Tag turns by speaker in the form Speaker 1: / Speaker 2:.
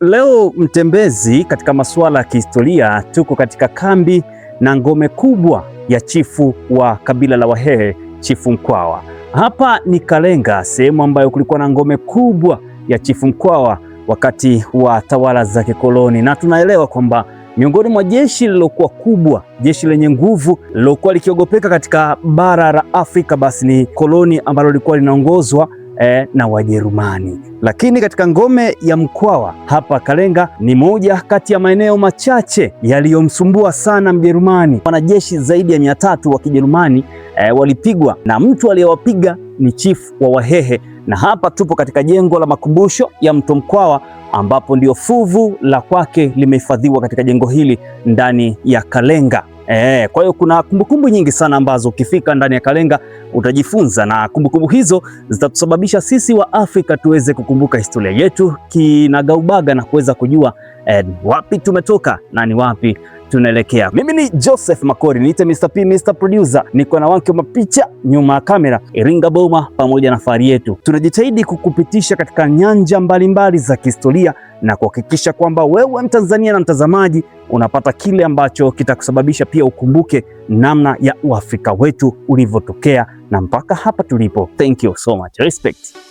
Speaker 1: Leo mtembezi, katika masuala ya kihistoria, tuko katika kambi na ngome kubwa ya chifu wa kabila la Wahehe, Chifu Mkwawa. Hapa ni Kalenga, sehemu ambayo kulikuwa na ngome kubwa ya Chifu Mkwawa wakati wa tawala za kikoloni, na tunaelewa kwamba miongoni mwa jeshi lilokuwa kubwa, jeshi lenye nguvu lilokuwa likiogopeka katika bara la Afrika, basi ni koloni ambalo lilikuwa linaongozwa na Wajerumani. Lakini katika ngome ya Mkwawa hapa Kalenga ni moja kati ya maeneo machache yaliyomsumbua sana Mjerumani. Wanajeshi zaidi ya 300 wa Kijerumani walipigwa, na mtu aliyewapiga ni chifu wa Wahehe. Na hapa tupo katika jengo la makumbusho ya Mto Mkwawa, ambapo ndio fuvu la kwake limehifadhiwa katika jengo hili ndani ya Kalenga. Kwa hiyo kuna kumbukumbu nyingi sana ambazo ukifika ndani ya Kalenga utajifunza, na kumbukumbu hizo zitatusababisha sisi wa Afrika tuweze kukumbuka historia yetu kinagaubaga na kuweza kujua wapi tumetoka na ni wapi tunaelekea. Mimi ni Joseph Makori, niite Mr. P, Mr. Producer. Niko na wanke wa mapicha nyuma ya kamera, Iringa Boma, pamoja na Fahari Yetu. Tunajitahidi kukupitisha katika nyanja mbalimbali za kihistoria na kuhakikisha kwamba wewe Mtanzania na mtazamaji unapata kile ambacho kitakusababisha pia ukumbuke namna ya Uafrika wetu ulivyotokea na mpaka hapa tulipo. Thank you so much. Respect.